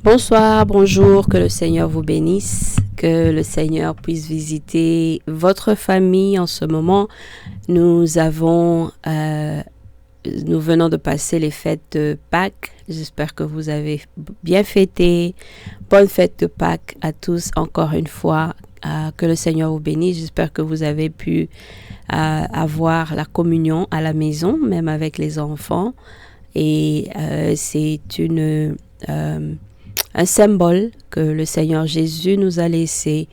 Bonsoir, bonjour, que le Seigneur vous bénisse, que le Seigneur puisse visiter votre famille en ce moment. Nous venons de passer les fêtes de Pâques. J'espère que vous avez bien fêté. Bonne fête de Pâques à tous encore une fois. Que le Seigneur vous bénisse. J'espère que vous avez pu avoir la communion à la maison, même avec les enfants. Et c'est un symbole que le Seigneur Jésus nous a laissé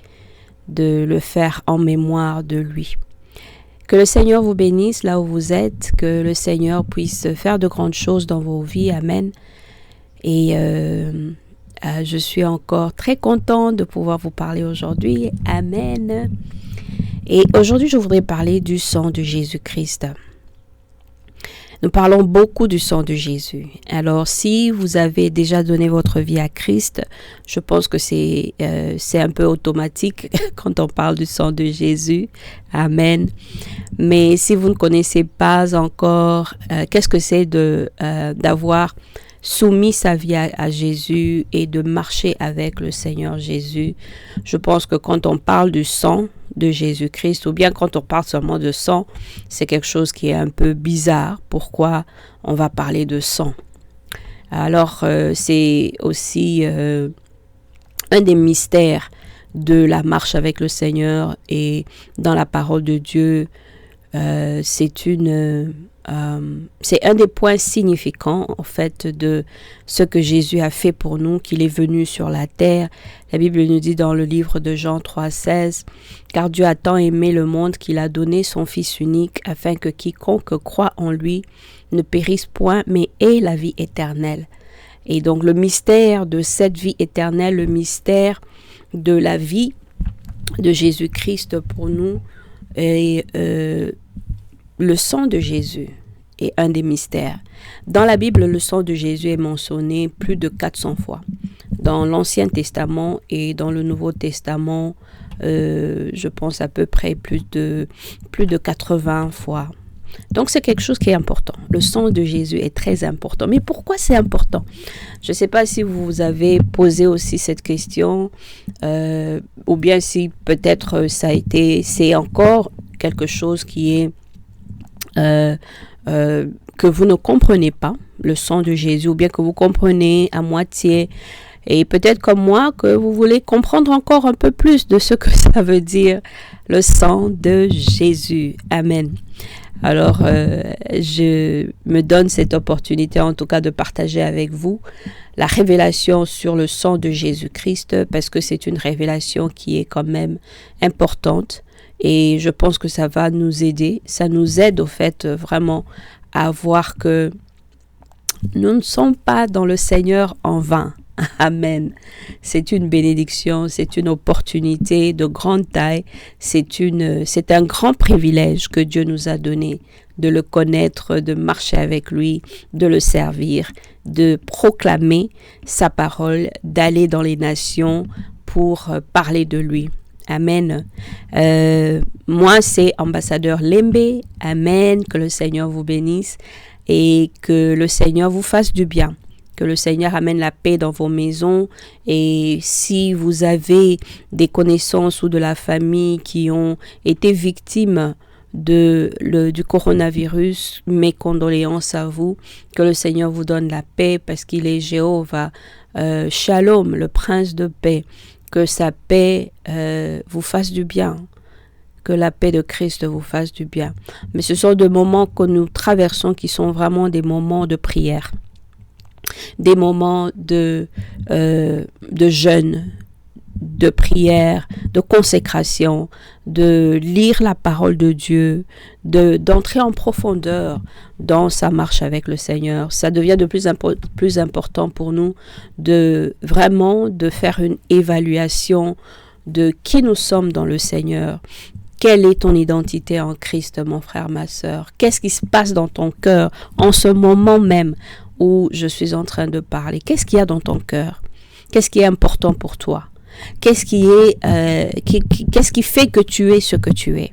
de le faire en mémoire de lui. Que le Seigneur vous bénisse là où vous êtes, que le Seigneur puisse faire de grandes choses dans vos vies. Amen. Et je suis encore très contente de pouvoir vous parler aujourd'hui. Amen. Et aujourd'hui, je voudrais parler du sang de Jésus-Christ. Nous parlons beaucoup du sang de Jésus. Alors, si vous avez déjà donné votre vie à Christ, je pense que c'est un peu automatique quand on parle du sang de Jésus. Amen. Mais si vous ne connaissez pas encore, qu'est-ce que c'est d'avoir soumis sa vie à Jésus et de marcher avec le Seigneur Jésus? Je pense que quand on parle du sang de Jésus-Christ, ou bien quand on parle seulement de sang, c'est quelque chose qui est un peu bizarre. Pourquoi on va parler de sang? Alors, c'est aussi un des mystères de la marche avec le Seigneur, et dans la parole de Dieu, c'est un des points significants en fait de ce que Jésus a fait pour nous, qu'il est venu sur la terre. La Bible nous dit dans le livre de Jean 3,16 « Car Dieu a tant aimé le monde qu'il a donné son Fils unique, afin que quiconque croit en lui ne périsse point, mais ait la vie éternelle. » Et donc le mystère de cette vie éternelle, le mystère de la vie de Jésus-Christ pour nous, et le sang de Jésus est un des mystères. Dans la Bible, le sang de Jésus est mentionné plus de 400 fois. Dans l'Ancien Testament et dans le Nouveau Testament, je pense à peu près plus de 80 fois. Donc c'est quelque chose qui est important. Le sang de Jésus est très important. Mais pourquoi c'est important? Je ne sais pas si vous avez posé aussi cette question, ou bien si peut-être c'est encore quelque chose qui est que vous ne comprenez pas, le sang de Jésus, ou bien que vous comprenez à moitié, et peut-être comme moi que vous voulez comprendre encore un peu plus de ce que ça veut dire, le sang de Jésus. Amen. Alors, je me donne cette opportunité en tout cas de partager avec vous la révélation sur le sang de Jésus-Christ, parce que c'est une révélation qui est quand même importante. Et je pense que ça va nous aider. Ça nous aide au fait vraiment à voir que nous ne sommes pas dans le Seigneur en vain. Amen. C'est une bénédiction, c'est une opportunité de grande taille. C'est un grand privilège que Dieu nous a donné de le connaître, de marcher avec lui, de le servir, de proclamer sa parole, d'aller dans les nations pour parler de lui. Amen. Moi, c'est ambassadeur Lembe. Amen. Que le Seigneur vous bénisse et que le Seigneur vous fasse du bien. Que le Seigneur amène la paix dans vos maisons. Et si vous avez des connaissances ou de la famille qui ont été victimes du coronavirus, mes condoléances à vous. Que le Seigneur vous donne la paix parce qu'il est Jéhovah. Shalom, le prince de paix. Que sa paix vous fasse du bien, que la paix de Christ vous fasse du bien. Mais ce sont des moments que nous traversons qui sont vraiment des moments de prière, des moments de jeûne, de prière, de consécration, de lire la parole de Dieu, d'entrer en profondeur dans sa marche avec le Seigneur. Ça devient de plus important pour nous de faire une évaluation de qui nous sommes dans le Seigneur. Quelle est ton identité en Christ, mon frère, ma sœur? Qu'est-ce qui se passe dans ton cœur en ce moment même où je suis en train de parler? Qu'est-ce qu'il y a dans ton cœur? Qu'est-ce qui est important pour toi? Qu'est-ce qui fait que tu es ce que tu es?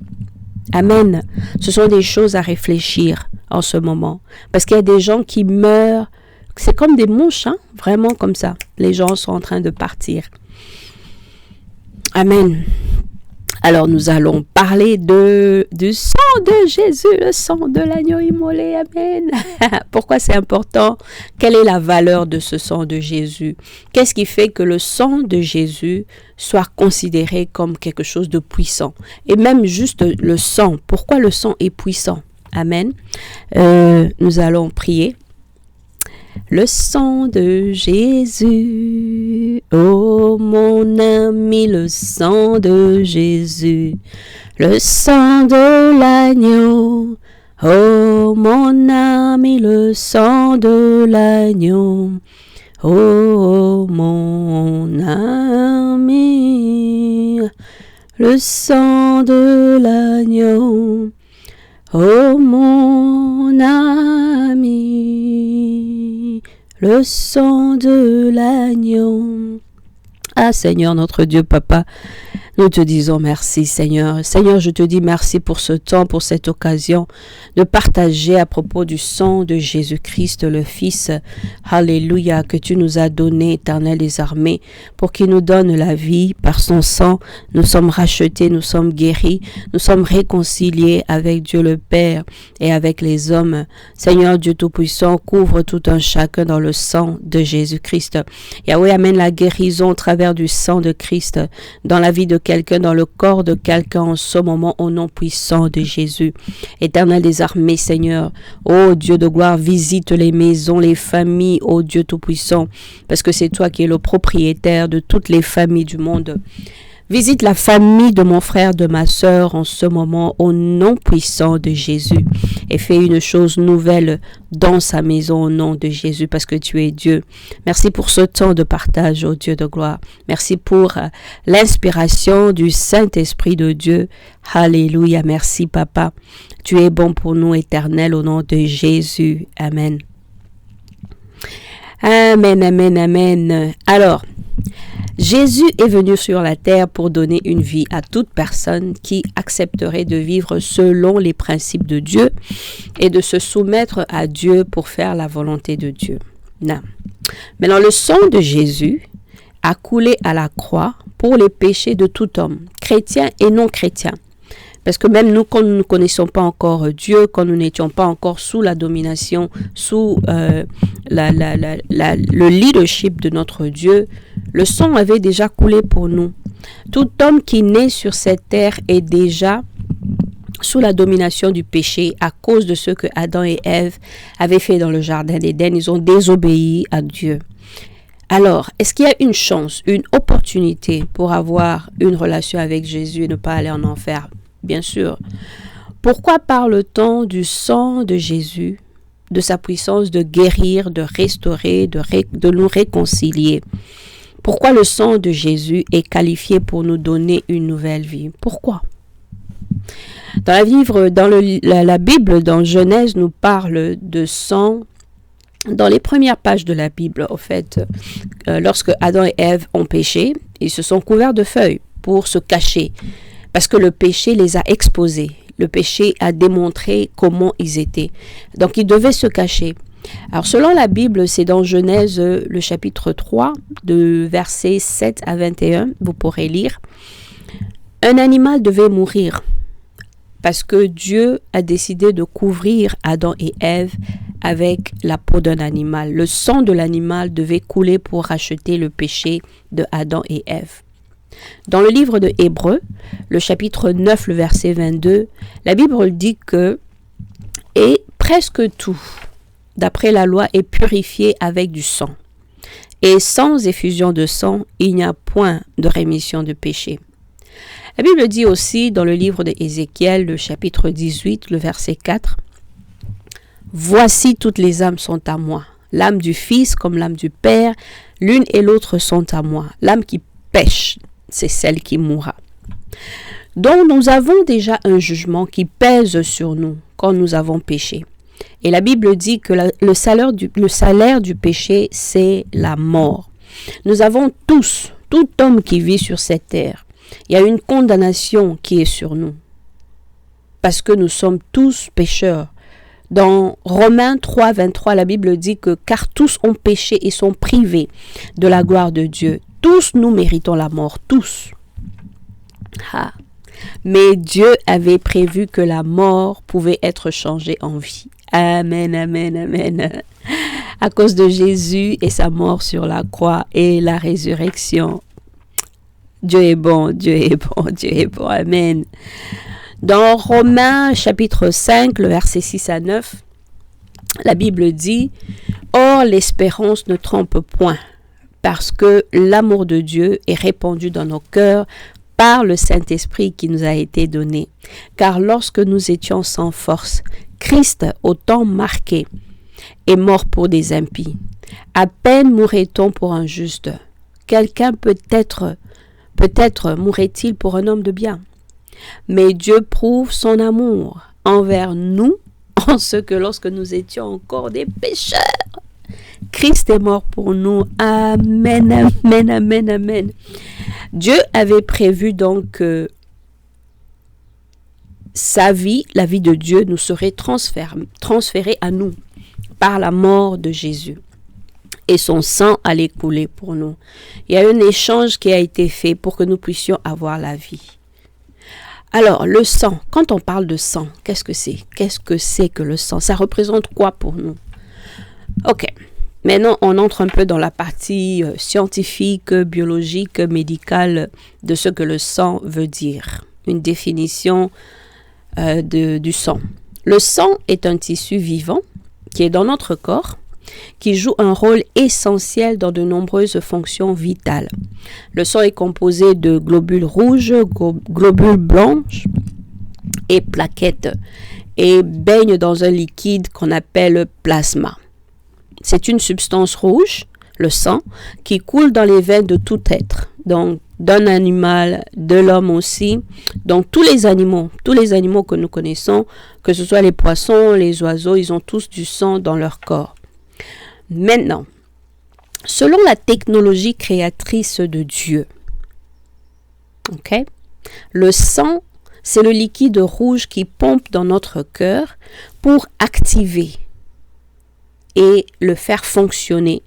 Amen. Ce sont des choses à réfléchir en ce moment. Parce qu'il y a des gens qui meurent. C'est comme des mouches, hein? Vraiment comme ça. les gens sont en train de partir. Amen. Alors nous allons parler du sang de Jésus, le sang de l'agneau immolé. Amen. Pourquoi c'est important? Quelle est la valeur de ce sang de Jésus? Qu'est-ce qui fait que le sang de Jésus soit considéré comme quelque chose de puissant? Et même juste le sang. Pourquoi le sang est puissant? Amen. Nous allons prier. Le sang de Jésus, oh mon ami, le sang de Jésus, le sang de l'agneau, oh mon ami, le sang de l'agneau, oh mon ami, le sang de l'agneau, oh mon ami, le sang de l'agneau. Ah Seigneur notre Dieu, Papa, nous te disons merci Seigneur. Seigneur, je te dis merci pour ce temps, pour cette occasion de partager à propos du sang de Jésus-Christ, le Fils. Alléluia, que tu nous as donné, Éternel des armées, pour qu'il nous donne la vie. Par son sang, nous sommes rachetés, nous sommes guéris, nous sommes réconciliés avec Dieu le Père et avec les hommes. Seigneur Dieu Tout-Puissant, couvre tout un chacun dans le sang de Jésus-Christ. Yahweh amène la guérison au travers du sang de Christ dans la vie de quelqu'un, dans le corps de quelqu'un en ce moment, au nom puissant de Jésus. Éternel des armées, Seigneur, ô Dieu de gloire, visite les maisons, les familles, ô Dieu Tout-Puissant, parce que c'est toi qui es le propriétaire de toutes les familles du monde. Visite la famille de mon frère, de ma sœur en ce moment au nom puissant de Jésus et fais une chose nouvelle dans sa maison au nom de Jésus parce que tu es Dieu. Merci pour ce temps de partage, ô Dieu de gloire. Merci pour l'inspiration du Saint-Esprit de Dieu. Alléluia. Merci Papa. Tu es bon pour nous, Éternel, au nom de Jésus. Amen. Amen, amen, amen. Alors, Jésus est venu sur la terre pour donner une vie à toute personne qui accepterait de vivre selon les principes de Dieu et de se soumettre à Dieu pour faire la volonté de Dieu. Non. Maintenant, le sang de Jésus a coulé à la croix pour les péchés de tout homme, chrétien et non chrétien. Parce que même nous, quand nous ne connaissons pas encore Dieu, quand nous n'étions pas encore sous la domination, sous le leadership de notre Dieu, le sang avait déjà coulé pour nous. Tout homme qui naît sur cette terre est déjà sous la domination du péché à cause de ce que Adam et Ève avaient fait dans le jardin d'Éden. Ils ont désobéi à Dieu. Alors, est-ce qu'il y a une chance, une opportunité pour avoir une relation avec Jésus et ne pas aller en enfer? Bien sûr. Pourquoi parle-t-on du sang de Jésus, de sa puissance de guérir, de restaurer, de nous réconcilier? Pourquoi le sang de Jésus est qualifié pour nous donner une nouvelle vie? Pourquoi? Dans la Bible, dans Genèse, nous parle de sang. Dans les premières pages de la Bible, au fait, lorsque Adam et Ève ont péché, ils se sont couverts de feuilles pour se cacher. Parce que le péché les a exposés. Le péché a démontré comment ils étaient. Donc, ils devaient se cacher. Alors, selon la Bible, c'est dans Genèse, le chapitre 3, de versets 7 à 21, vous pourrez lire. Un animal devait mourir parce que Dieu a décidé de couvrir Adam et Ève avec la peau d'un animal. Le sang de l'animal devait couler pour racheter le péché de Adam et Ève. Dans le livre de Hébreux, le chapitre 9, le verset 22, la Bible dit que « Et presque tout, d'après la loi, est purifié avec du sang. Et sans effusion de sang, il n'y a point de rémission de péché. » La Bible dit aussi dans le livre de Ézéchiel, le chapitre 18, le verset 4, « Voici toutes les âmes sont à moi, l'âme du Fils comme l'âme du Père, l'une et l'autre sont à moi. L'âme qui pêche, c'est celle qui mourra. » Donc nous avons déjà un jugement qui pèse sur nous quand nous avons péché. Et la Bible dit que le salaire du péché, c'est la mort. Nous avons tous, tout homme qui vit sur cette terre, il y a une condamnation qui est sur nous. Parce que nous sommes tous pécheurs. Dans Romains 3, 23, la Bible dit que car tous ont péché et sont privés de la gloire de Dieu. Tous nous méritons la mort, tous. Ah. Mais Dieu avait prévu que la mort pouvait être changée en vie. Amen, amen, amen. À cause de Jésus et sa mort sur la croix et la résurrection. Dieu est bon, Dieu est bon, Dieu est bon. Amen. Dans Romains chapitre 5, le verset 6 à 9, la Bible dit « Or l'espérance ne trompe point, parce que l'amour de Dieu est répandu dans nos cœurs par le Saint-Esprit qui nous a été donné. Car lorsque nous étions sans force, Christ, au temps marqué, est mort pour des impies. À peine mourrait-on pour un juste. Quelqu'un peut-être mourrait-il pour un homme de bien. Mais Dieu prouve son amour envers nous en ce que lorsque nous étions encore des pécheurs, Christ est mort pour nous. Amen, amen, amen, amen. Dieu avait prévu donc que sa vie, la vie de Dieu, nous serait transférée à nous par la mort de Jésus. Et son sang allait couler pour nous. Il y a un échange qui a été fait pour que nous puissions avoir la vie. Alors, le sang, quand on parle de sang, qu'est-ce que c'est? Qu'est-ce que c'est que le sang? Ça représente quoi pour nous? Ok, maintenant on entre un peu dans la partie scientifique, biologique, médicale de ce que le sang veut dire. Une définition du sang. Le sang est un tissu vivant qui est dans notre corps, qui joue un rôle essentiel dans de nombreuses fonctions vitales. Le sang est composé de globules rouges, globules blanches et plaquettes et baigne dans un liquide qu'on appelle plasma. C'est une substance rouge, le sang, qui coule dans les veines de tout être, donc d'un animal, de l'homme aussi. Donc tous les animaux que nous connaissons, que ce soit les poissons, les oiseaux, ils ont tous du sang dans leur corps. Maintenant, selon la technologie créatrice de Dieu, le sang, c'est le liquide rouge qui pompe dans notre cœur pour activer et le faire fonctionner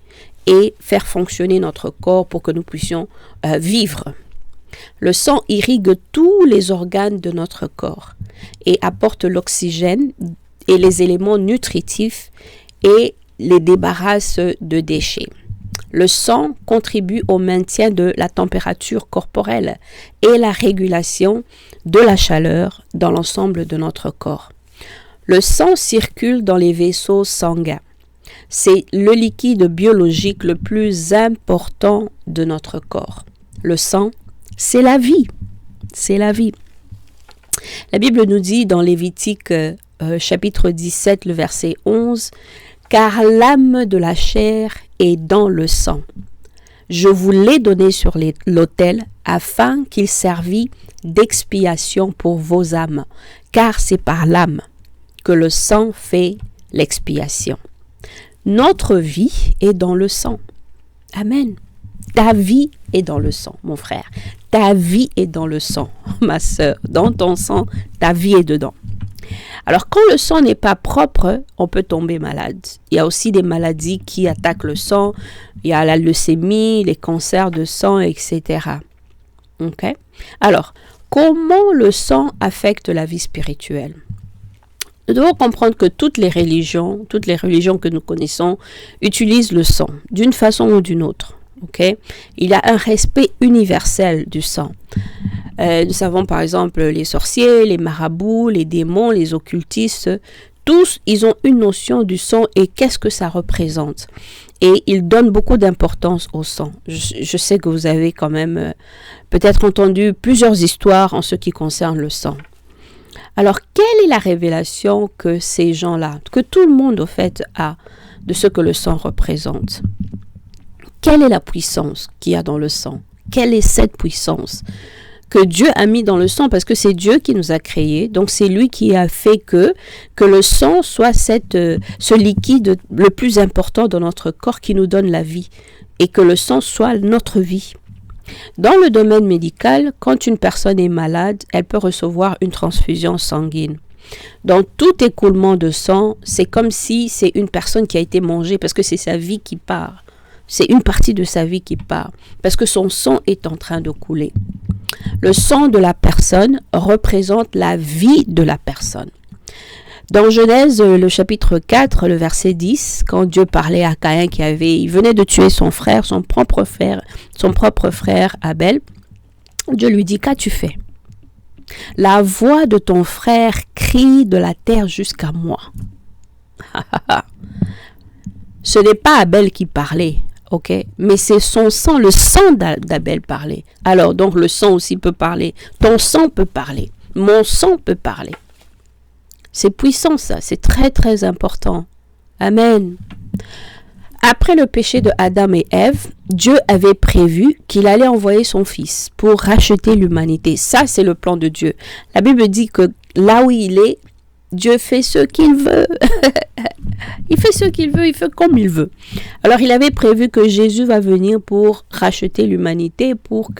et faire fonctionner notre corps pour que nous puissions vivre. Le sang irrigue tous les organes de notre corps et apporte l'oxygène et les éléments nutritifs et les débarrasse de déchets. Le sang contribue au maintien de la température corporelle et la régulation de la chaleur dans l'ensemble de notre corps. Le sang circule dans les vaisseaux sanguins. C'est le liquide biologique le plus important de notre corps. Le sang, c'est la vie. C'est la vie. La Bible nous dit dans Lévitique chapitre 17, le verset 11, « Car l'âme de la chair est dans le sang. Je vous l'ai donné sur l'autel afin qu'il servît d'expiation pour vos âmes, car c'est par l'âme que le sang fait l'expiation. » Notre vie est dans le sang. Amen. Ta vie est dans le sang, mon frère. Ta vie est dans le sang, ma sœur. Dans ton sang, ta vie est dedans. Alors, quand le sang n'est pas propre, on peut tomber malade. Il y a aussi des maladies qui attaquent le sang. Il y a la leucémie, les cancers de sang, etc. Alors, comment le sang affecte la vie spirituelle? Nous devons comprendre que toutes les religions que nous connaissons utilisent le sang d'une façon ou d'une autre. Il y a un respect universel du sang. Nous savons par exemple les sorciers, les marabouts, les démons, les occultistes. Tous, ils ont une notion du sang et qu'est-ce que ça représente. Et ils donnent beaucoup d'importance au sang. Je sais que vous avez quand même peut-être entendu plusieurs histoires en ce qui concerne le sang. Alors, quelle est la révélation que ces gens-là, que tout le monde au fait a de ce que le sang représente? Quelle est la puissance qu'il y a dans le sang? Quelle est cette puissance que Dieu a mis dans le sang? Parce que c'est Dieu qui nous a créés, donc c'est lui qui a fait que le sang soit ce liquide le plus important dans notre corps qui nous donne la vie et que le sang soit notre vie. Dans le domaine médical, quand une personne est malade, elle peut recevoir une transfusion sanguine. Dans tout écoulement de sang, c'est comme si c'est une personne qui a été mangée parce que c'est sa vie qui part. C'est une partie de sa vie qui part parce que son sang est en train de couler. Le sang de la personne représente la vie de la personne. Dans Genèse, le chapitre 4, le verset 10, quand Dieu parlait à Caïn il venait de tuer son propre frère Abel, Dieu lui dit, qu'as-tu fait? La voix de ton frère crie de la terre jusqu'à moi. Ce n'est pas Abel qui parlait, ok? Mais c'est son sang, le sang d'Abel parlait. Alors, donc le sang aussi peut parler. Ton sang peut parler. Mon sang peut parler. C'est puissant ça, c'est très très important. Amen. Après le péché de Adam et Ève, Dieu avait prévu qu'il allait envoyer son fils pour racheter l'humanité. Ça, c'est le plan de Dieu. La Bible dit que là où il est, Dieu fait ce qu'il veut. Il fait ce qu'il veut, il fait comme il veut. Alors, il avait prévu que Jésus va venir pour racheter l'humanité, pour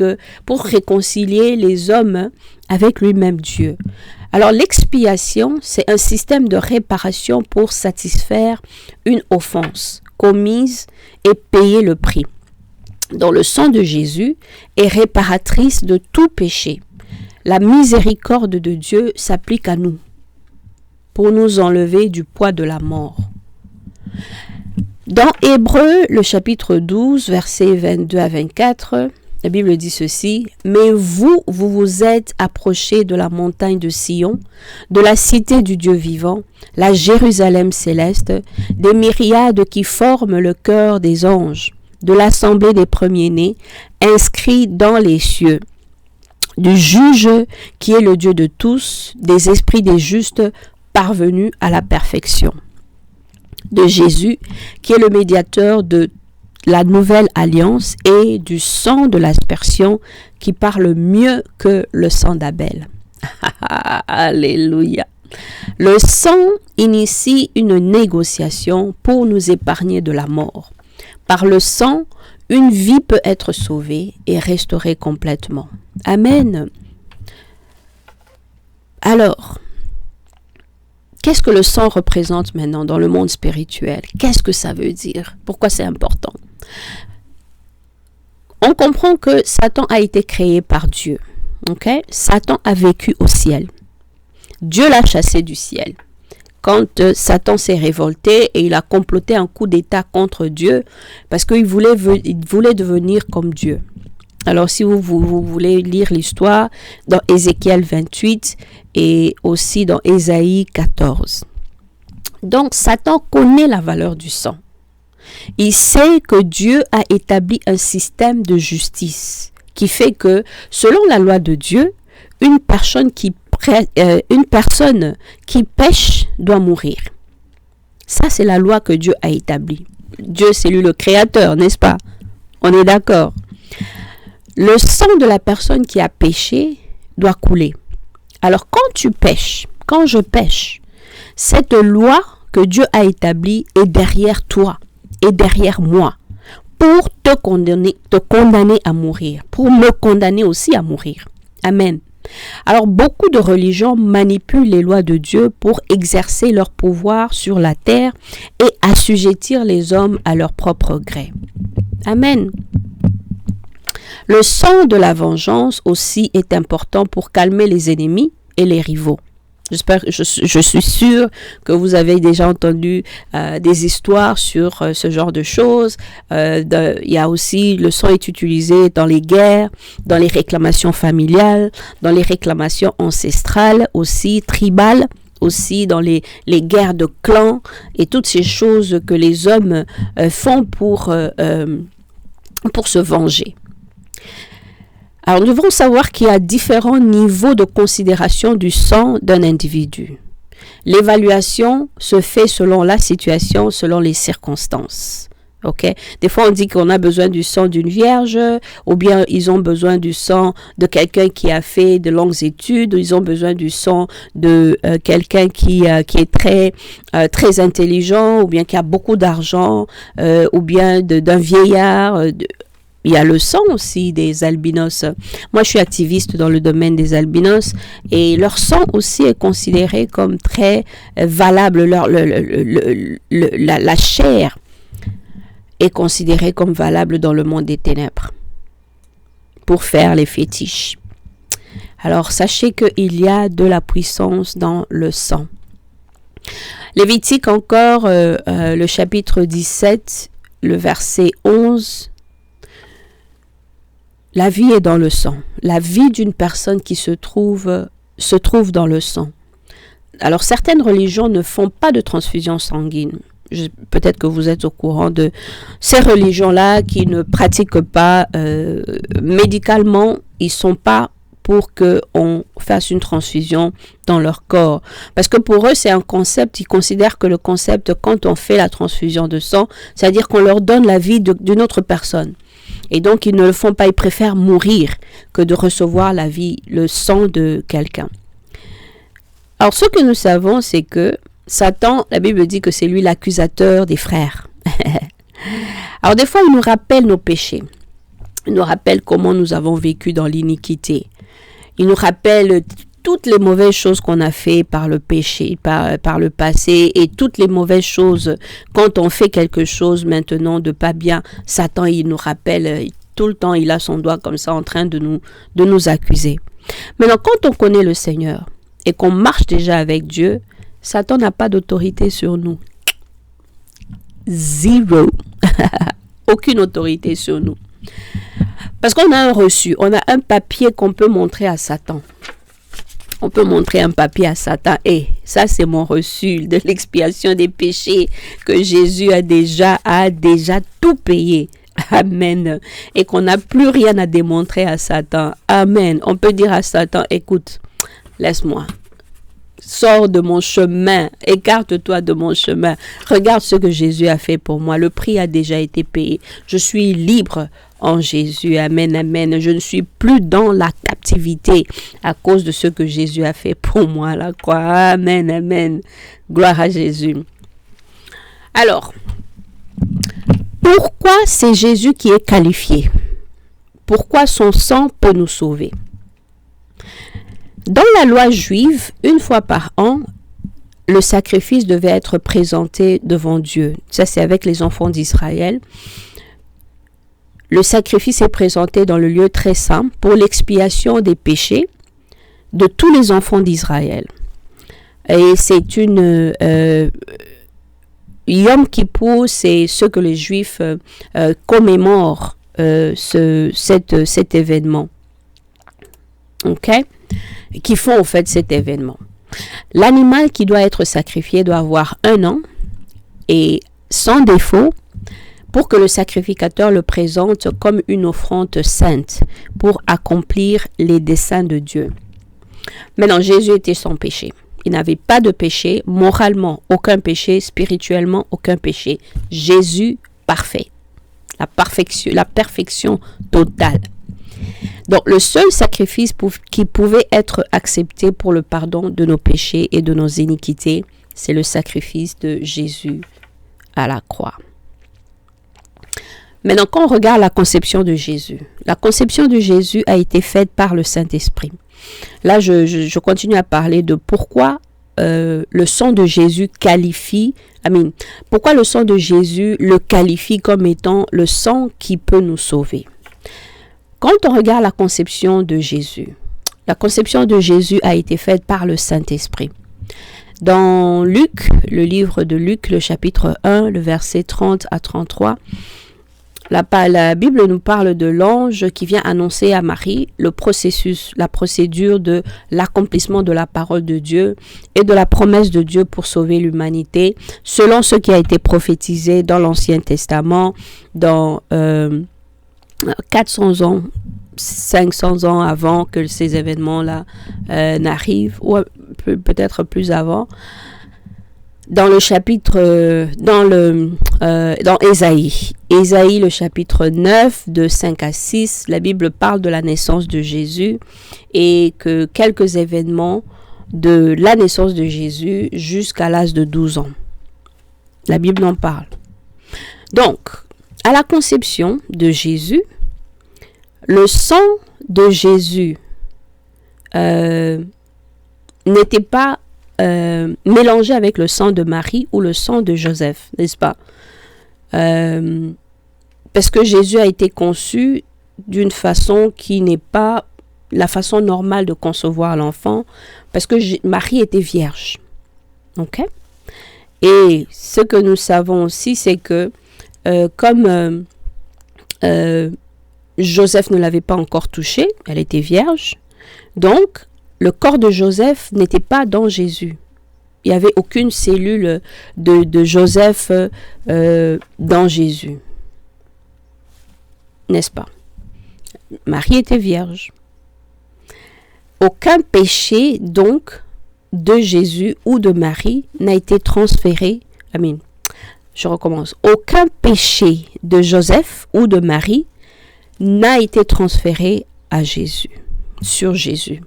réconcilier les hommes avec lui-même Dieu. Alors, l'expiation, c'est un système de réparation pour satisfaire une offense commise et payer le prix. Donc, le sang de Jésus est réparatrice de tout péché. La miséricorde de Dieu s'applique à nous pour nous enlever du poids de la mort. Dans Hébreux, le chapitre 12, versets 22 à 24, la Bible dit ceci, « Mais vous vous êtes approchés de la montagne de Sion, de la cité du Dieu vivant, la Jérusalem céleste, des myriades qui forment le cœur des anges, de l'assemblée des premiers-nés, inscrits dans les cieux, du juge qui est le Dieu de tous, des esprits des justes parvenus à la perfection, de Jésus qui est le médiateur de la nouvelle alliance et du sang de l'aspersion qui parle mieux que le sang d'Abel. » Alléluia. Le sang initie une négociation pour nous épargner de la mort. Par le sang, une vie peut être sauvée et restaurée complètement. Amen. Alors, qu'est-ce que le sang représente maintenant dans le monde spirituel? Qu'est-ce que ça veut dire? Pourquoi c'est important? On comprend que Satan a été créé par Dieu. Okay? Satan a vécu au ciel. Dieu l'a chassé du ciel. Quand Satan s'est révolté et il a comploté un coup d'État contre Dieu parce qu'il voulait devenir comme Dieu. Alors si vous voulez lire l'histoire dans Ézéchiel 28 et aussi dans Ésaïe 14. Donc Satan connaît la valeur du sang. Il sait que Dieu a établi un système de justice qui fait que, selon la loi de Dieu, une personne qui pêche doit mourir. Ça, c'est la loi que Dieu a établie. Dieu, c'est lui le créateur, n'est-ce pas? On est d'accord. Le sang de la personne qui a péché doit couler. Alors, quand je pêche, cette loi que Dieu a établie est derrière toi et derrière moi pour te condamner à mourir, pour me condamner aussi à mourir. Amen. Alors, beaucoup de religions manipulent les lois de Dieu pour exercer leur pouvoir sur la terre et assujettir les hommes à leur propre gré. Amen. Le sang de la vengeance aussi est important pour calmer les ennemis et les rivaux. Je suis sûre que vous avez déjà entendu des histoires sur ce genre de choses. Il y a aussi, le sang est utilisé dans les guerres, dans les réclamations familiales, dans les réclamations ancestrales, aussi tribales, aussi dans les guerres de clans et toutes ces choses que les hommes font pour se venger. Alors, nous devons savoir qu'il y a différents niveaux de considération du sang d'un individu. L'évaluation se fait selon la situation, selon les circonstances. Ok? Des fois, on dit qu'on a besoin du sang d'une vierge, ou bien ils ont besoin du sang de quelqu'un qui a fait de longues études, ou ils ont besoin du sang de quelqu'un qui est très intelligent, ou bien qui a beaucoup d'argent, ou bien d'un vieillard. Il y a le sang aussi des albinos. Moi, je suis activiste dans le domaine des albinos et leur sang aussi est considéré comme très valable. La chair est considérée comme valable dans le monde des ténèbres pour faire les fétiches. Alors, sachez qu'il y a de la puissance dans le sang. Lévitique encore, le chapitre 17, le verset 11. La vie est dans le sang. La vie d'une personne qui se trouve dans le sang. Alors, certaines religions ne font pas de transfusion sanguine. Peut-être que vous êtes au courant de ces religions-là qui ne pratiquent pas médicalement. Ils ne sont pas pour qu'on fasse une transfusion dans leur corps. Parce que pour eux, c'est un concept. Ils considèrent que le concept, quand on fait la transfusion de sang, c'est-à-dire qu'on leur donne la vie d'une autre personne. Et donc, ils ne le font pas. Ils préfèrent mourir que de recevoir la vie, le sang de quelqu'un. Alors, ce que nous savons, c'est que Satan, la Bible dit que c'est lui l'accusateur des frères. Alors, des fois, il nous rappelle nos péchés. Il nous rappelle comment nous avons vécu dans l'iniquité. Il nous rappelle toutes les mauvaises choses qu'on a fait par le péché, par le passé, et toutes les mauvaises choses, quand on fait quelque chose maintenant de pas bien, Satan, il nous rappelle, tout le temps, il a son doigt comme ça en train de nous accuser. Maintenant, quand on connaît le Seigneur et qu'on marche déjà avec Dieu, Satan n'a pas d'autorité sur nous. Zéro. Aucune autorité sur nous. Parce qu'on a un reçu, on a un papier qu'on peut montrer à Satan. On peut montrer un papier à Satan. Et ça, c'est mon reçu de l'expiation des péchés que Jésus a déjà tout payé. Amen. Et qu'on n'a plus rien à démontrer à Satan. Amen. On peut dire à Satan, écoute, laisse-moi. Sors de mon chemin. Écarte-toi de mon chemin. Regarde ce que Jésus a fait pour moi. Le prix a déjà été payé. Je suis libre en Jésus. Amen, amen. Je ne suis plus dans la captivité à cause de ce que Jésus a fait pour moi. La croix. Amen, amen. Gloire à Jésus. Alors, pourquoi c'est Jésus qui est qualifié? Pourquoi son sang peut nous sauver? Dans la loi juive, une fois par an, le sacrifice devait être présenté devant Dieu. Ça, c'est avec les enfants d'Israël. Le sacrifice est présenté dans le lieu très saint pour l'expiation des péchés de tous les enfants d'Israël. Et c'est une... Yom Kippour, c'est ce que les Juifs commémorent cet événement. Ok? Qui font en fait cet événement. L'animal qui doit être sacrifié doit avoir 1 an et sans défaut pour que le sacrificateur le présente comme une offrande sainte pour accomplir les desseins de Dieu. Maintenant, Jésus était sans péché. Il n'avait pas de péché, moralement aucun péché, spirituellement aucun péché. Jésus parfait. La perfection totale. Donc, le seul sacrifice qui pouvait être accepté pour le pardon de nos péchés et de nos iniquités, c'est le sacrifice de Jésus à la croix. Maintenant, quand on regarde la conception de Jésus a été faite par le Saint-Esprit. Là, je continue à parler de pourquoi le sang de Jésus pourquoi le sang de Jésus le qualifie comme étant le sang qui peut nous sauver. Quand on regarde la conception de Jésus a été faite par le Saint-Esprit. Dans Luc, le livre de Luc, le chapitre 1, le verset 30 à 33, la Bible nous parle de l'ange qui vient annoncer à Marie la procédure de l'accomplissement de la parole de Dieu et de la promesse de Dieu pour sauver l'humanité, selon ce qui a été prophétisé dans l'Ancien Testament, dans 400 ans, 500 ans avant que ces événements-là n'arrivent, ou peut-être plus avant. Dans le chapitre, dans Ésaïe, le chapitre 9, de 5 à 6, la Bible parle de la naissance de Jésus et que quelques événements de la naissance de Jésus jusqu'à l'âge de 12 ans. La Bible en parle. Donc, à la conception de Jésus, le sang de Jésus n'était pas mélangé avec le sang de Marie ou le sang de Joseph, n'est-ce pas? Parce que Jésus a été conçu d'une façon qui n'est pas la façon normale de concevoir l'enfant, parce que Marie était vierge. Ok? Et ce que nous savons aussi, c'est que comme Joseph ne l'avait pas encore touchée, elle était vierge, donc le corps de Joseph n'était pas dans Jésus. Il n'y avait aucune cellule de Joseph dans Jésus. N'est-ce pas? Marie était vierge. Aucun péché, donc, de Jésus ou de Marie n'a été transféré. Amen. Je recommence. Aucun péché de Joseph ou de Marie n'a été transféré à Jésus, sur Jésus.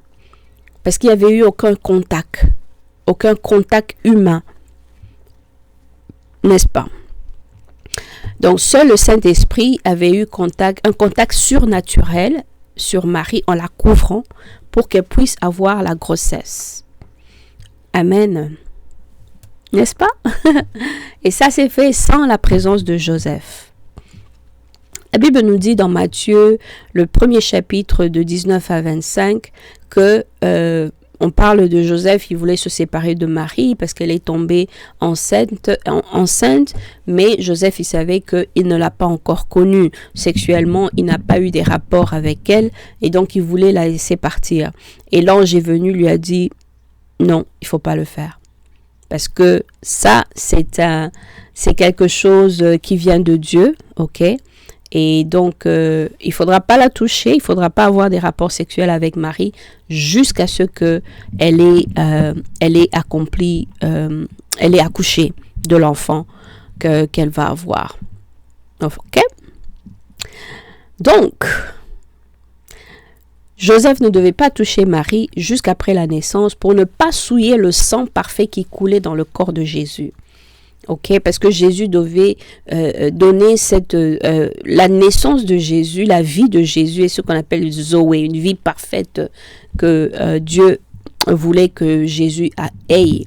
Parce qu'il n'y avait eu aucun contact humain. N'est-ce pas? Donc, seul le Saint-Esprit avait eu un contact surnaturel sur Marie en la couvrant pour qu'elle puisse avoir la grossesse. Amen. N'est-ce pas? Et ça s'est fait sans la présence de Joseph. La Bible nous dit dans Matthieu, le premier chapitre de 19 à 25, que on parle de Joseph, il voulait se séparer de Marie parce qu'elle est tombée enceinte, mais Joseph, il savait qu'il ne l'a pas encore connue sexuellement, il n'a pas eu des rapports avec elle, et donc il voulait la laisser partir. Et l'ange est venu, lui a dit, non, il ne faut pas le faire. Parce que ça, c'est quelque chose qui vient de Dieu, ok? Et donc, il ne faudra pas la toucher, il ne faudra pas avoir des rapports sexuels avec Marie jusqu'à ce qu'elle ait accouché de l'enfant qu'elle va avoir. Ok? Donc, Joseph ne devait pas toucher Marie jusqu'après la naissance pour ne pas souiller le sang parfait qui coulait dans le corps de Jésus. Ok, parce que Jésus devait donner la naissance de Jésus, la vie de Jésus, et ce qu'on appelle Zoé, une vie parfaite que Dieu voulait que Jésus ait.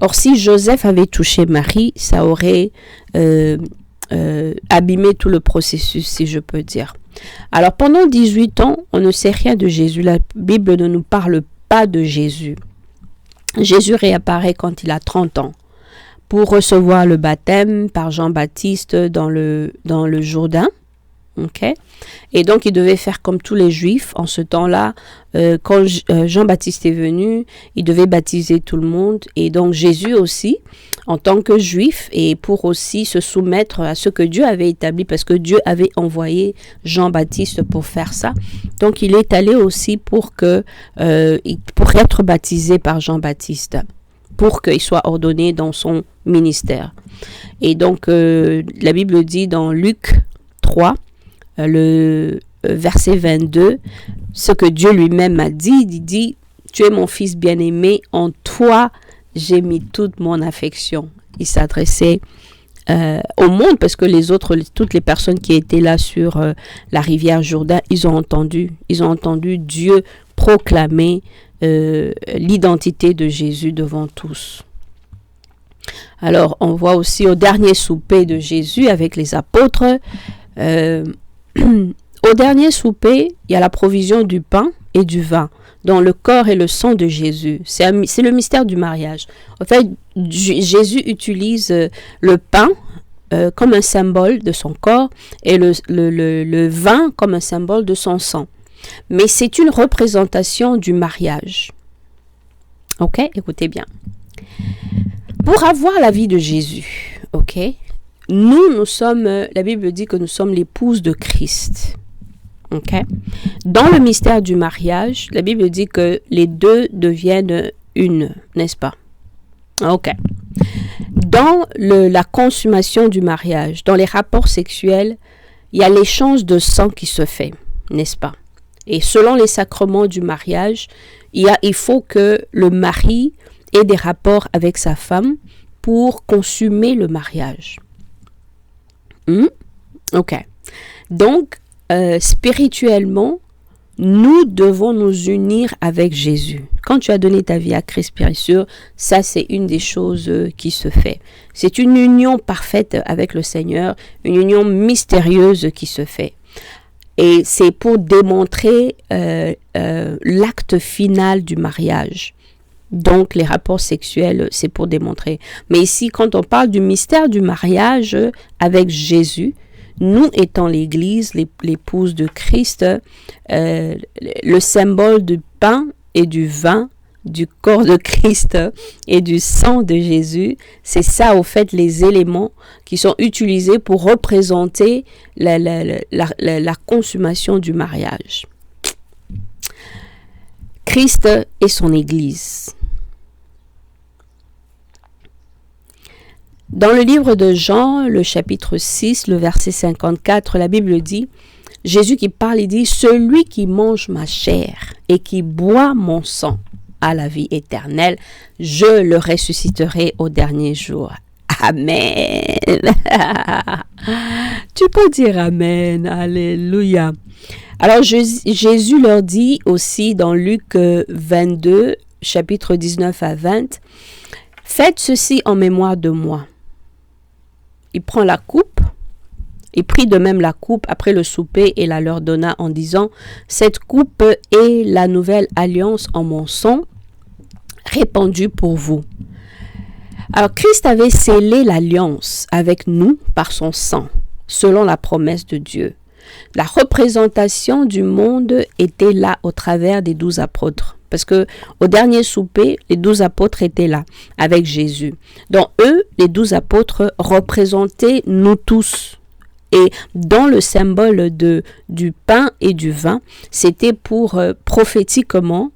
Or, si Joseph avait touché Marie, ça aurait abîmé tout le processus, si je peux dire. Alors, pendant 18 ans, on ne sait rien de Jésus. La Bible ne nous parle pas de Jésus. Jésus réapparaît quand il a 30 ans. Pour recevoir le baptême par Jean-Baptiste dans le Jourdain. Okay? Et donc, il devait faire comme tous les Juifs. En ce temps-là, quand Jean-Baptiste est venu, il devait baptiser tout le monde. Et donc, Jésus aussi, en tant que Juif, et pour aussi se soumettre à ce que Dieu avait établi, parce que Dieu avait envoyé Jean-Baptiste pour faire ça. Donc, il est allé aussi pour être baptisé par Jean-Baptiste, pour qu'il soit ordonné dans son ministère. Et donc, la Bible dit dans Luc 3, le verset 22, ce que Dieu lui-même a dit, il dit, « Tu es mon fils bien-aimé, en toi j'ai mis toute mon affection. » Il s'adressait au monde parce que toutes les personnes qui étaient là sur la rivière Jourdain, ils ont entendu Dieu proclamer l'identité de Jésus devant tous. Alors, on voit aussi au dernier souper de Jésus avec les apôtres, au dernier souper, il y a la provision du pain et du vin, dans le corps et le sang de Jésus. C'est le mystère du mariage. En fait, Jésus utilise le pain comme un symbole de son corps et le vin comme un symbole de son sang. Mais c'est une représentation du mariage. Ok, écoutez bien. Pour avoir la vie de Jésus, ok, nous sommes, la Bible dit que nous sommes l'épouse de Christ. Ok. Dans le mystère du mariage, la Bible dit que les deux deviennent une, n'est-ce pas? Ok. Dans la consommation du mariage, dans les rapports sexuels, il y a l'échange de sang qui se fait, n'est-ce pas? Et selon les sacrements du mariage, il faut que le mari ait des rapports avec sa femme pour consommer le mariage. Ok. Donc, spirituellement, nous devons nous unir avec Jésus. Quand tu as donné ta vie à Christ, bien sûr, ça c'est une des choses qui se fait. C'est une union parfaite avec le Seigneur, une union mystérieuse qui se fait. Et c'est pour démontrer l'acte final du mariage. Donc les rapports sexuels, c'est pour démontrer. Mais ici, quand on parle du mystère du mariage avec Jésus, nous étant l'Église, l'épouse de Christ, le symbole du pain et du vin, du corps de Christ et du sang de Jésus, c'est ça au fait les éléments qui sont utilisés pour représenter la consommation du mariage. Christ et son Église. Dans le livre de Jean, le chapitre 6, le verset 54, la Bible dit, Jésus qui parle, il dit, « Celui qui mange ma chair et qui boit mon sang a la vie éternelle, je le ressusciterai au dernier jour. » Amen. Tu peux dire Amen. Alléluia. Alors Jésus leur dit aussi dans Luc 22, chapitre 19 à 20, « Faites ceci en mémoire de moi. » Il prend la coupe, il prit de même la coupe après le souper et la leur donna en disant, « Cette coupe est la nouvelle alliance en mon sang, répandue pour vous. » Alors Christ avait scellé l'alliance avec nous par son sang, selon la promesse de Dieu. La représentation du monde était là au travers des 12 apôtres. Parce que au dernier souper, les 12 apôtres étaient là avec Jésus. Donc eux, les 12 apôtres représentaient nous tous. Et dans le symbole du pain et du vin, c'était pour prophétiquement,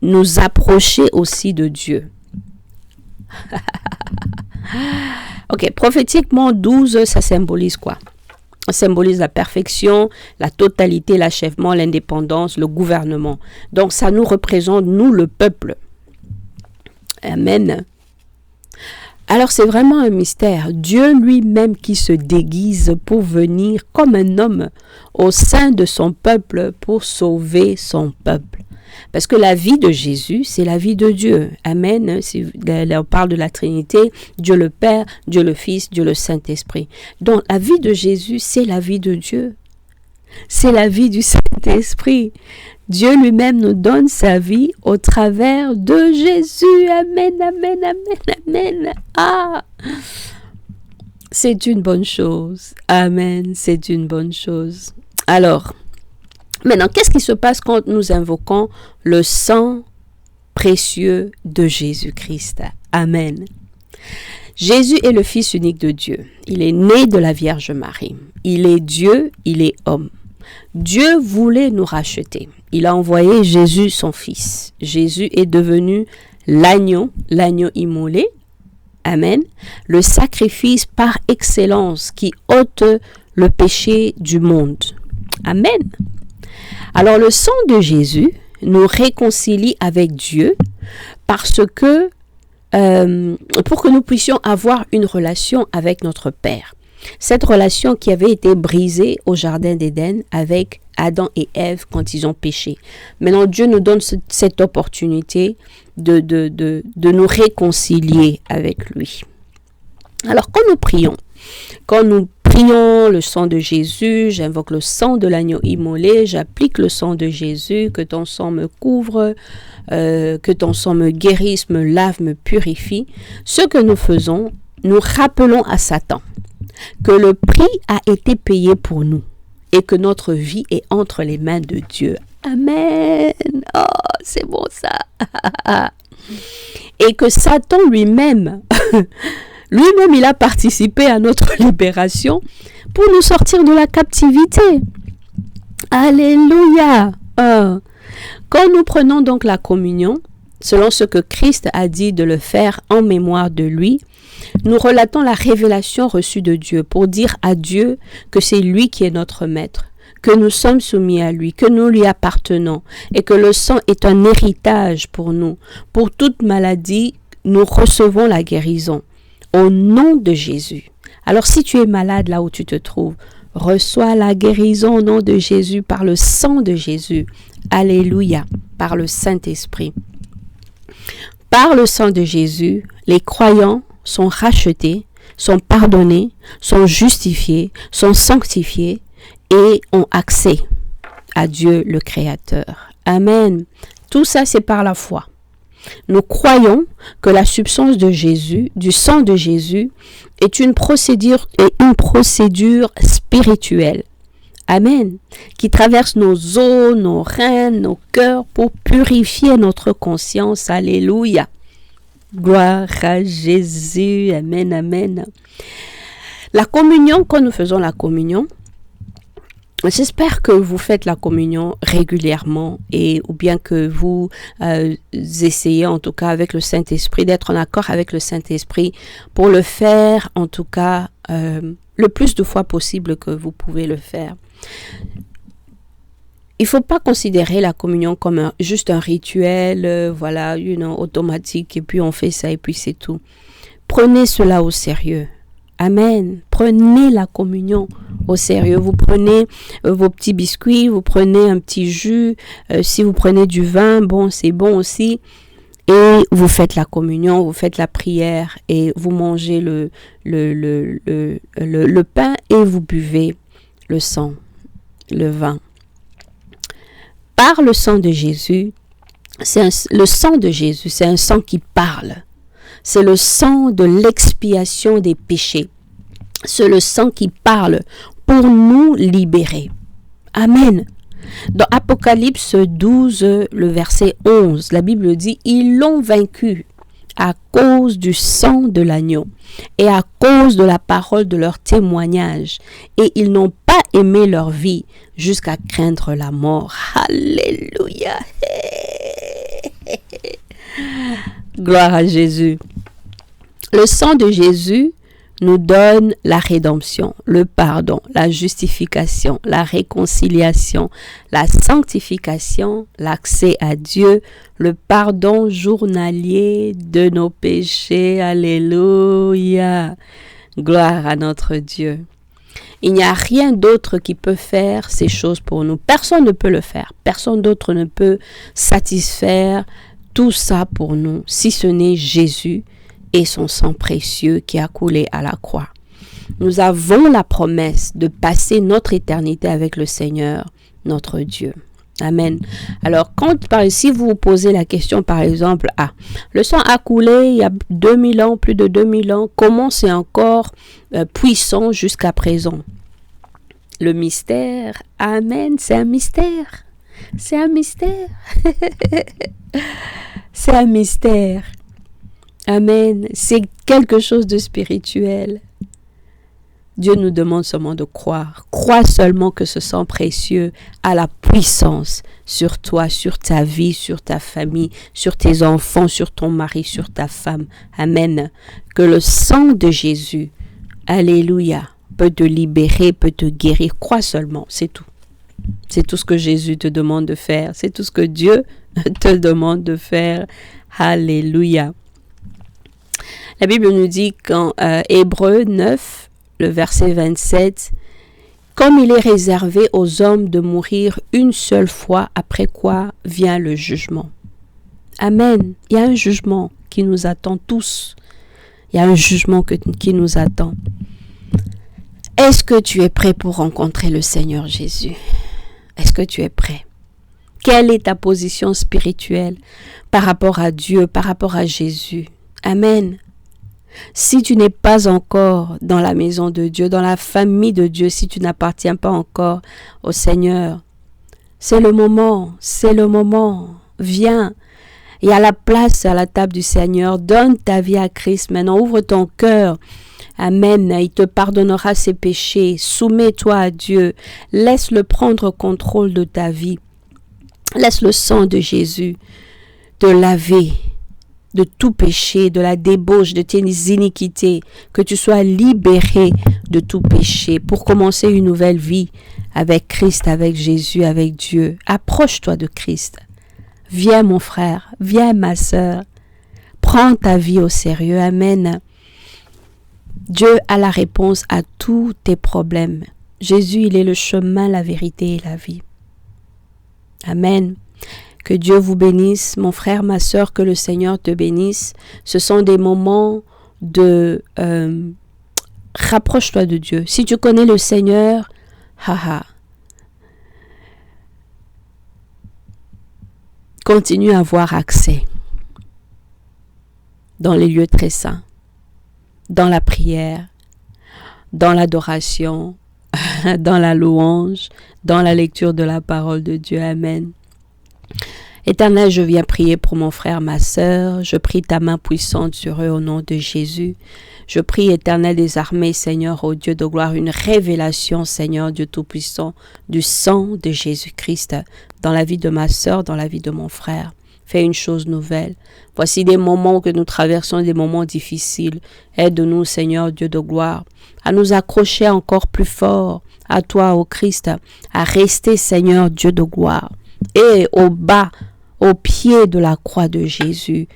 nous approcher aussi de Dieu. Ok, prophétiquement, 12, ça symbolise quoi? Ça symbolise la perfection, la totalité, l'achèvement, l'indépendance, le gouvernement. Donc, ça nous représente, nous, le peuple. Amen. Alors, c'est vraiment un mystère. Dieu lui-même qui se déguise pour venir comme un homme au sein de son peuple pour sauver son peuple. Parce que la vie de Jésus, c'est la vie de Dieu. Amen. Si on parle de la Trinité, Dieu le Père, Dieu le Fils, Dieu le Saint-Esprit. Donc, la vie de Jésus, c'est la vie de Dieu. C'est la vie du Saint-Esprit. Dieu lui-même nous donne sa vie au travers de Jésus. Amen, amen, amen, amen. Ah! C'est une bonne chose. Amen, c'est une bonne chose. Alors, maintenant, qu'est-ce qui se passe quand nous invoquons le sang précieux de Jésus-Christ? Amen. Jésus est le Fils unique de Dieu. Il est né de la Vierge Marie. Il est Dieu, il est homme. Dieu voulait nous racheter. Il a envoyé Jésus, son Fils. Jésus est devenu l'agneau immolé. Amen. Le sacrifice par excellence qui ôte le péché du monde. Amen. Alors le sang de Jésus nous réconcilie avec Dieu parce que pour que nous puissions avoir une relation avec notre Père. Cette relation qui avait été brisée au Jardin d'Éden avec Adam et Ève quand ils ont péché. Maintenant, Dieu nous donne cette opportunité de nous réconcilier avec lui. Alors, quand nous prions le sang de Jésus, j'invoque le sang de l'agneau immolé, j'applique le sang de Jésus, que ton sang me couvre, que ton sang me guérisse, me lave, me purifie. Ce que nous faisons, nous rappelons à Satan que le prix a été payé pour nous et que notre vie est entre les mains de Dieu. Amen. Oh, c'est bon ça. Et que Satan lui-même, il a participé à notre libération pour nous sortir de la captivité. Alléluia. Quand nous prenons donc la communion, selon ce que Christ a dit de le faire en mémoire de lui, nous relatons la révélation reçue de Dieu pour dire à Dieu que c'est lui qui est notre maître, que nous sommes soumis à lui, que nous lui appartenons et que le sang est un héritage pour nous. Pour toute maladie, nous recevons la guérison au nom de Jésus. Alors si tu es malade là où tu te trouves, reçois la guérison au nom de Jésus par le sang de Jésus. Alléluia, par le Saint-Esprit. Par le sang de Jésus, les croyants sont rachetés, sont pardonnés, sont justifiés, sont sanctifiés et ont accès à Dieu le Créateur. Amen. Tout ça, c'est par la foi. Nous croyons que la substance de Jésus, du sang de Jésus, est une procédure spirituelle. Amen. Qui traverse nos os, nos reins, nos cœurs pour purifier notre conscience. Alléluia. Gloire à Jésus. Amen, amen. La communion, quand nous faisons la communion, j'espère que vous faites la communion régulièrement ou bien que vous essayez en tout cas avec le Saint-Esprit d'être en accord avec le Saint-Esprit pour le faire en tout cas le plus de fois possible que vous pouvez le faire. Il ne faut pas considérer la communion comme juste un rituel, automatique et puis on fait ça et puis c'est tout. Prenez cela au sérieux. Amen. Prenez la communion au sérieux. Vous prenez vos petits biscuits, vous prenez un petit jus. Si vous prenez du vin, bon, c'est bon aussi. Et vous faites la communion, vous faites la prière et vous mangez le pain et vous buvez le sang, le vin. Par le sang de Jésus, le sang de Jésus, c'est un sang qui parle. C'est le sang de l'expiation des péchés. C'est le sang qui parle pour nous libérer. Amen. Dans Apocalypse 12, le verset 11, la Bible dit « Ils l'ont vaincu à cause du sang de l'agneau et à cause de la parole de leur témoignage. Et ils n'ont pas aimé leur vie jusqu'à craindre la mort. » Alléluia. Gloire à Jésus. Le sang de Jésus nous donne la rédemption, le pardon, la justification, la réconciliation, la sanctification, l'accès à Dieu, le pardon journalier de nos péchés. Alléluia. Gloire à notre Dieu. Il n'y a rien d'autre qui peut faire ces choses pour nous. Personne ne peut le faire. Personne d'autre ne peut satisfaire tout ça pour nous, si ce n'est Jésus et son sang précieux qui a coulé à la croix. Nous avons la promesse de passer notre éternité avec le Seigneur, notre Dieu. Amen. Alors, si vous vous posez la question, par exemple, le sang a coulé il y a 2000 ans, plus de 2000 ans, comment c'est encore puissant jusqu'à présent? Le mystère, amen, c'est un mystère. C'est un mystère. C'est un mystère. Amen. C'est quelque chose de spirituel. Dieu nous demande seulement de croire. Crois seulement que ce sang précieux a la puissance sur toi, sur ta vie, sur ta famille, sur tes enfants, sur ton mari, sur ta femme. Amen. Que le sang de Jésus, alléluia, peut te libérer, peut te guérir. Crois seulement, c'est tout. C'est tout ce que Jésus te demande de faire. C'est tout ce que Dieu te demande de faire. Alléluia. La Bible nous dit qu'en Hébreux 9, le verset 27, « Comme il est réservé aux hommes de mourir une seule fois, après quoi vient le jugement. » Amen. Il y a un jugement qui nous attend tous. Il y a un jugement qui nous attend. Est-ce que tu es prêt pour rencontrer le Seigneur Jésus? Est-ce que tu es prêt? Quelle est ta position spirituelle par rapport à Dieu, par rapport à Jésus? Amen. Si tu n'es pas encore dans la maison de Dieu, dans la famille de Dieu, si tu n'appartiens pas encore au Seigneur, c'est le moment, viens. Il y a la place à la table du Seigneur, donne ta vie à Christ maintenant, ouvre ton cœur. Amen, il te pardonnera ses péchés, soumets-toi à Dieu, laisse-le prendre contrôle de ta vie, laisse le sang de Jésus te laver de tout péché, de la débauche, de tes iniquités, que tu sois libéré de tout péché pour commencer une nouvelle vie avec Christ, avec Jésus, avec Dieu. Approche-toi de Christ. Viens mon frère, viens ma sœur, prends ta vie au sérieux. Amen. Dieu a la réponse à tous tes problèmes. Jésus, il est le chemin, la vérité et la vie. Amen. Que Dieu vous bénisse, mon frère, ma sœur, que le Seigneur te bénisse. Ce sont des moments de... rapproche-toi de Dieu. Si tu connais le Seigneur, continue à avoir accès dans les lieux très saints, dans la prière, dans l'adoration, dans la louange, dans la lecture de la parole de Dieu. Amen. Éternel, je viens prier pour mon frère, ma sœur. Je prie ta main puissante sur eux au nom de Jésus. Je prie, Éternel des armées, Seigneur, ô Dieu de gloire, une révélation, Seigneur, Dieu Tout-Puissant, du sang de Jésus-Christ dans la vie de ma sœur, dans la vie de mon frère. Fais une chose nouvelle. Voici des moments que nous traversons, des moments difficiles. Aide-nous, Seigneur, Dieu de gloire, à nous accrocher encore plus fort à toi, ô Christ, à rester, Seigneur, Dieu de gloire, et au bas, au pied de la croix de Jésus.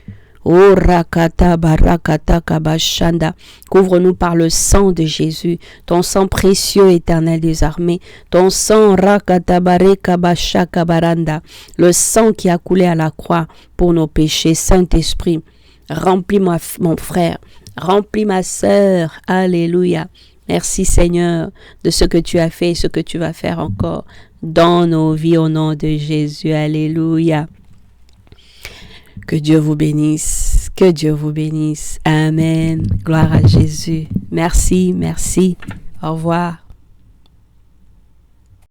Oh rakata barakata kabashanda, couvre-nous par le sang de Jésus, ton sang précieux, Éternel des armées, ton sang rakata bareka bashaka baranda, le sang qui a coulé à la croix pour nos péchés. Saint-Esprit, remplis mon frère, remplis ma sœur. Alléluia. Merci Seigneur de ce que tu as fait et ce que tu vas faire encore dans nos vies au nom de Jésus. Alléluia. Que Dieu vous bénisse. Que Dieu vous bénisse. Amen. Gloire à Jésus. Merci, merci. Au revoir.